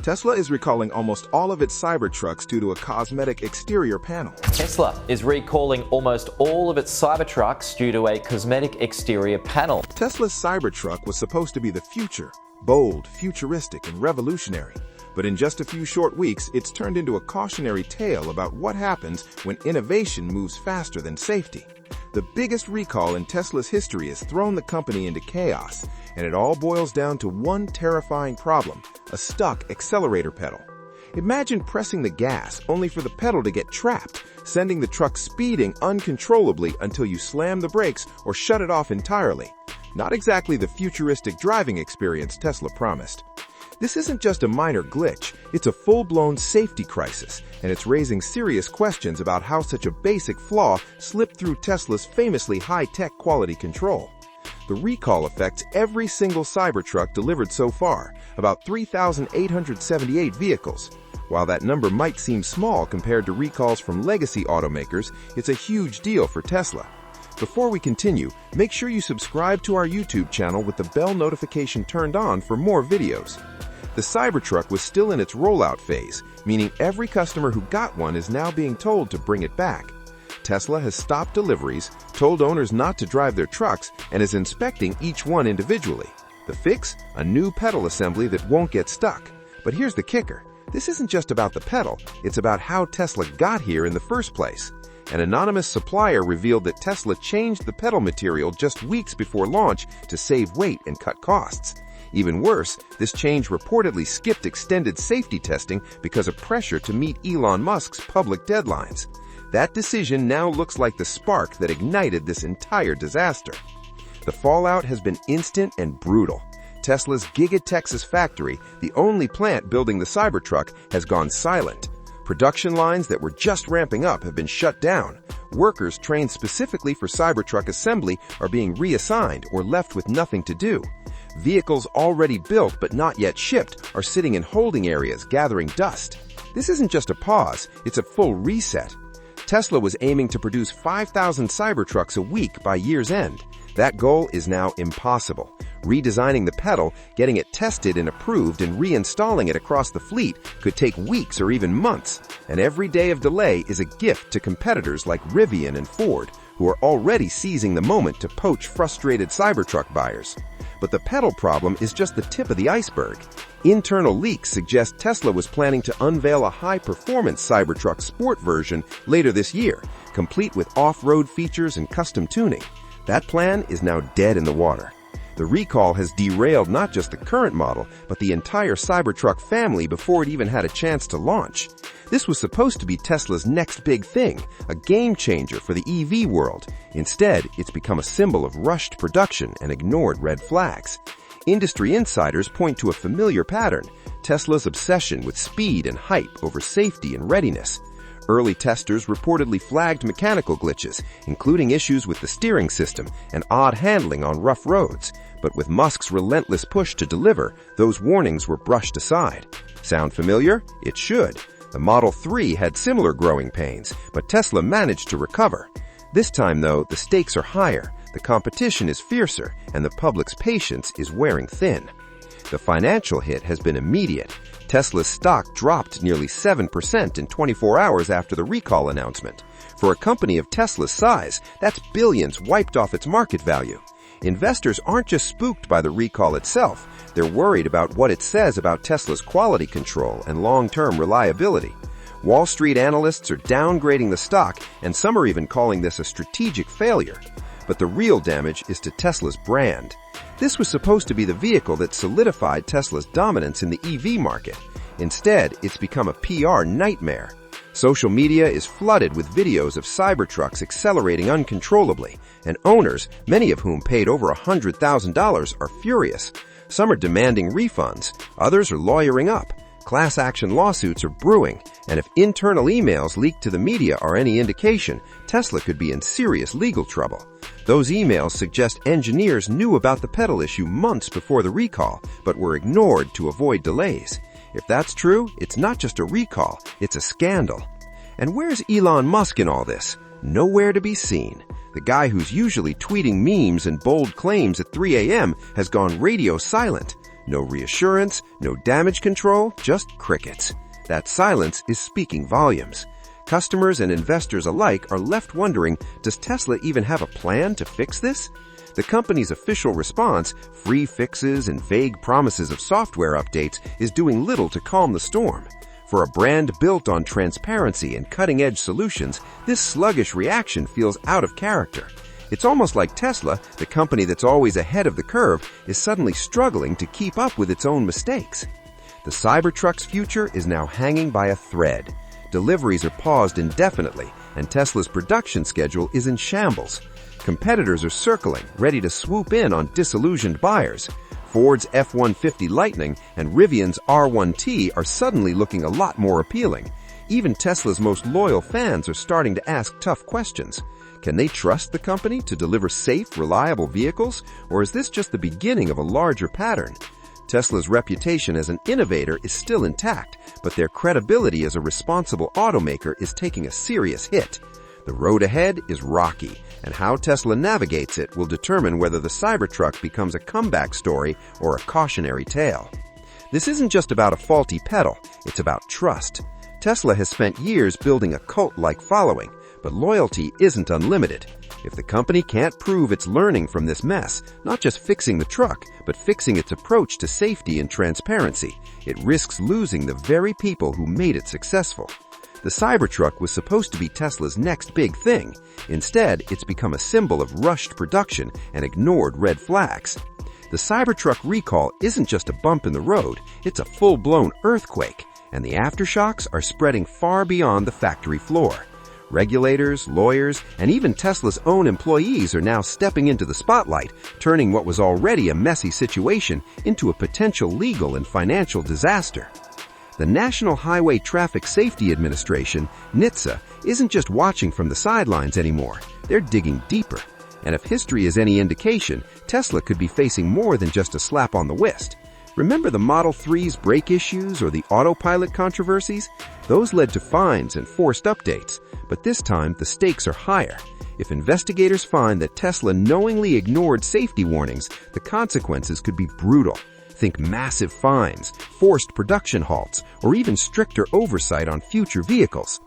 Tesla is recalling almost all of its Cybertrucks due to a cosmetic exterior panel. Tesla is recalling almost all of its Cybertrucks due to a cosmetic exterior panel. Tesla's Cybertruck was supposed to be the future, bold, futuristic, and revolutionary. But in just a few short weeks, it's turned into a cautionary tale about what happens when innovation moves faster than safety. The biggest recall in Tesla's history has thrown the company into chaos, and it all boils down to one terrifying problem: a stuck accelerator pedal. Imagine pressing the gas only for the pedal to get trapped, sending the truck speeding uncontrollably until you slam the brakes or shut it off entirely. Not exactly the futuristic driving experience Tesla promised. This isn't just a minor glitch, it's a full-blown safety crisis, and it's raising serious questions about how such a basic flaw slipped through Tesla's famously high-tech quality control. The recall affects every single Cybertruck delivered so far, about 3,878 vehicles. While that number might seem small compared to recalls from legacy automakers, it's a huge deal for Tesla. Before we continue, make sure you subscribe to our YouTube channel with the bell notification turned on for more videos. The Cybertruck was still in its rollout phase, meaning every customer who got one is now being told to bring it back. Tesla has stopped deliveries, told owners not to drive their trucks, and is inspecting each one individually. The fix? A new pedal assembly that won't get stuck. But here's the kicker. This isn't just about the pedal, it's about how Tesla got here in the first place. An anonymous supplier revealed that Tesla changed the pedal material just weeks before launch to save weight and cut costs. Even worse, this change reportedly skipped extended safety testing because of pressure to meet Elon Musk's public deadlines. That decision now looks like the spark that ignited this entire disaster. The fallout has been instant and brutal. Tesla's Giga Texas factory, the only plant building the Cybertruck, has gone silent. Production lines that were just ramping up have been shut down. Workers trained specifically for Cybertruck assembly are being reassigned or left with nothing to do. Vehicles already built but not yet shipped are sitting in holding areas gathering dust. This isn't just a pause, it's a full reset. Tesla was aiming to produce 5,000 Cybertrucks a week by year's end. That goal is now impossible. Redesigning the pedal, getting it tested and approved, and reinstalling it across the fleet could take weeks or even months. And every day of delay is a gift to competitors like Rivian and Ford, who are already seizing the moment to poach frustrated Cybertruck buyers. But the pedal problem is just the tip of the iceberg. Internal leaks suggest Tesla was planning to unveil a high-performance Cybertruck sport version later this year, complete with off-road features and custom tuning. That plan is now dead in the water. The recall has derailed not just the current model, but the entire Cybertruck family before it even had a chance to launch. This was supposed to be Tesla's next big thing, a game changer for the EV world. Instead, it's become a symbol of rushed production and ignored red flags. Industry insiders point to a familiar pattern: Tesla's obsession with speed and hype over safety and readiness. Early testers reportedly flagged mechanical glitches, including issues with the steering system and odd handling on rough roads. But with Musk's relentless push to deliver, those warnings were brushed aside. Sound familiar? It should. The Model 3 had similar growing pains, but Tesla managed to recover. This time, though, the stakes are higher, the competition is fiercer, and the public's patience is wearing thin. The financial hit has been immediate. Tesla's stock dropped nearly 7% in 24 hours after the recall announcement. For a company of Tesla's size, that's billions wiped off its market value. Investors aren't just spooked by the recall itself, they're worried about what it says about Tesla's quality control and long-term reliability. Wall Street analysts are downgrading the stock, and some are even calling this a strategic failure. But the real damage is to Tesla's brand. This was supposed to be the vehicle that solidified Tesla's dominance in the EV market. Instead, it's become a PR nightmare. Social media is flooded with videos of Cybertrucks accelerating uncontrollably, and owners, many of whom paid over $100,000, are furious. Some are demanding refunds, others are lawyering up. Class action lawsuits are brewing, and if internal emails leaked to the media are any indication, Tesla could be in serious legal trouble. Those emails suggest engineers knew about the pedal issue months before the recall, but were ignored to avoid delays. If that's true, it's not just a recall, it's a scandal. And where's Elon Musk in all this? Nowhere to be seen. The guy who's usually tweeting memes and bold claims at 3 a.m. has gone radio silent. No reassurance, no damage control, just crickets. That silence is speaking volumes. Customers and investors alike are left wondering, does Tesla even have a plan to fix this? The company's official response, free fixes and vague promises of software updates, is doing little to calm the storm. For a brand built on transparency and cutting-edge solutions, this sluggish reaction feels out of character. It's almost like Tesla, the company that's always ahead of the curve, is suddenly struggling to keep up with its own mistakes. The Cybertruck's future is now hanging by a thread. Deliveries are paused indefinitely, and Tesla's production schedule is in shambles. Competitors are circling, ready to swoop in on disillusioned buyers. Ford's F-150 Lightning and Rivian's R1T are suddenly looking a lot more appealing. Even Tesla's most loyal fans are starting to ask tough questions. Can they trust the company to deliver safe, reliable vehicles, or is this just the beginning of a larger pattern? Tesla's reputation as an innovator is still intact, but their credibility as a responsible automaker is taking a serious hit. The road ahead is rocky, and how Tesla navigates it will determine whether the Cybertruck becomes a comeback story or a cautionary tale. This isn't just about a faulty pedal, it's about trust. Tesla has spent years building a cult-like following, but loyalty isn't unlimited. If the company can't prove it's learning from this mess, not just fixing the truck, but fixing its approach to safety and transparency, it risks losing the very people who made it successful. The Cybertruck was supposed to be Tesla's next big thing. Instead, it's become a symbol of rushed production and ignored red flags. The Cybertruck recall isn't just a bump in the road, it's a full-blown earthquake, and the aftershocks are spreading far beyond the factory floor. Regulators, lawyers, and even Tesla's own employees are now stepping into the spotlight, turning what was already a messy situation into a potential legal and financial disaster. The National Highway Traffic Safety Administration, NHTSA, isn't just watching from the sidelines anymore. They're digging deeper. And if history is any indication, Tesla could be facing more than just a slap on the wrist. Remember the Model 3's brake issues or the autopilot controversies? Those led to fines and forced updates, but this time the stakes are higher. If investigators find that Tesla knowingly ignored safety warnings, the consequences could be brutal. Think massive fines, forced production halts, or even stricter oversight on future vehicles.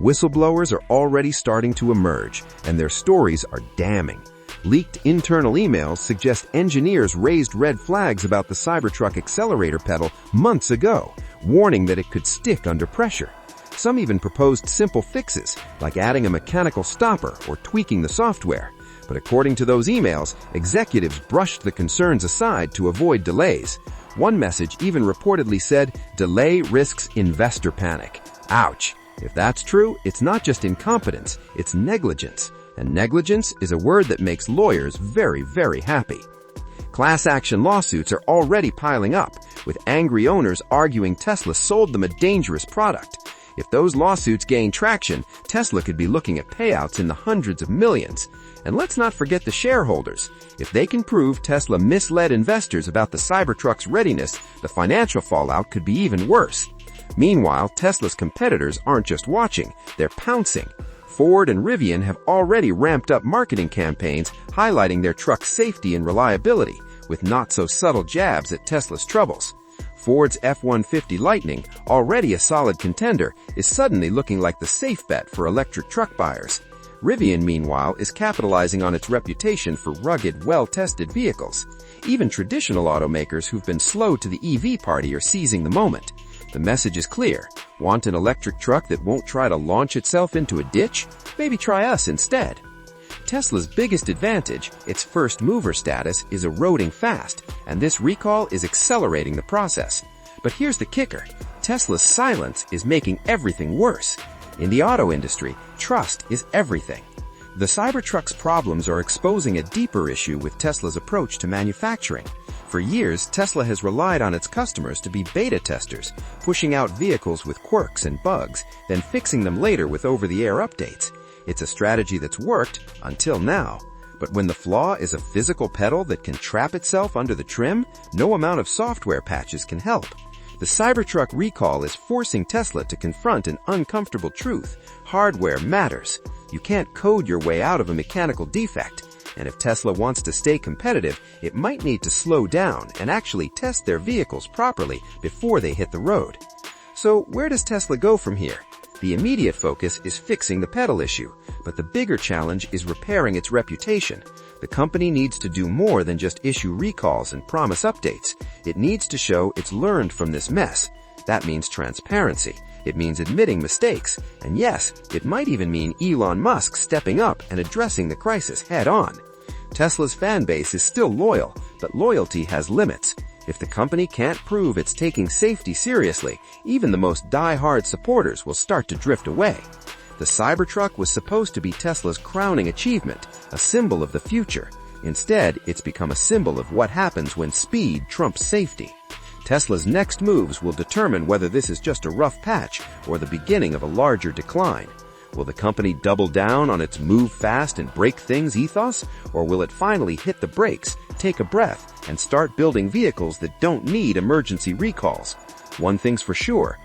Whistleblowers are already starting to emerge, and their stories are damning. Leaked internal emails suggest engineers raised red flags about the Cybertruck accelerator pedal months ago, warning that it could stick under pressure. Some even proposed simple fixes, like adding a mechanical stopper or tweaking the software. But according to those emails, executives brushed the concerns aside to avoid delays. One message even reportedly said, "Delay risks investor panic." Ouch! If that's true, it's not just incompetence, it's negligence. And negligence is a word that makes lawyers very, very happy. Class action lawsuits are already piling up, with angry owners arguing Tesla sold them a dangerous product. If those lawsuits gain traction, Tesla could be looking at payouts in the hundreds of millions. And let's not forget the shareholders. If they can prove Tesla misled investors about the Cybertruck's readiness, the financial fallout could be even worse. Meanwhile, Tesla's competitors aren't just watching, they're pouncing. Ford and Rivian have already ramped up marketing campaigns highlighting their truck's safety and reliability, with not-so-subtle jabs at Tesla's troubles. Ford's F-150 Lightning, already a solid contender, is suddenly looking like the safe bet for electric truck buyers. Rivian, meanwhile, is capitalizing on its reputation for rugged, well-tested vehicles. Even traditional automakers who've been slow to the EV party are seizing the moment. The message is clear. Want an electric truck that won't try to launch itself into a ditch? Maybe try us instead. Tesla's biggest advantage, its first mover status, is eroding fast, and this recall is accelerating the process. But here's the kicker. Tesla's silence is making everything worse. In the auto industry, trust is everything. The Cybertruck's problems are exposing a deeper issue with Tesla's approach to manufacturing. For years, Tesla has relied on its customers to be beta testers, pushing out vehicles with quirks and bugs, then fixing them later with over-the-air updates. It's a strategy that's worked until now. But when the flaw is a physical pedal that can trap itself under the trim, no amount of software patches can help. The Cybertruck recall is forcing Tesla to confront an uncomfortable truth. Hardware matters. You can't code your way out of a mechanical defect. And if Tesla wants to stay competitive, it might need to slow down and actually test their vehicles properly before they hit the road. So where does Tesla go from here? The immediate focus is fixing the pedal issue, but the bigger challenge is repairing its reputation. The company needs to do more than just issue recalls and promise updates. It needs to show it's learned from this mess. That means transparency. It means admitting mistakes. And yes, it might even mean Elon Musk stepping up and addressing the crisis head on. Tesla's fan base is still loyal, but loyalty has limits. If the company can't prove it's taking safety seriously, even the most die-hard supporters will start to drift away. The Cybertruck was supposed to be Tesla's crowning achievement, a symbol of the future. Instead, it's become a symbol of what happens when speed trumps safety. Tesla's next moves will determine whether this is just a rough patch or the beginning of a larger decline. Will the company double down on its move fast and break things ethos, or will it finally hit the brakes, take a breath, and start building vehicles that don't need emergency recalls? One thing's for sure,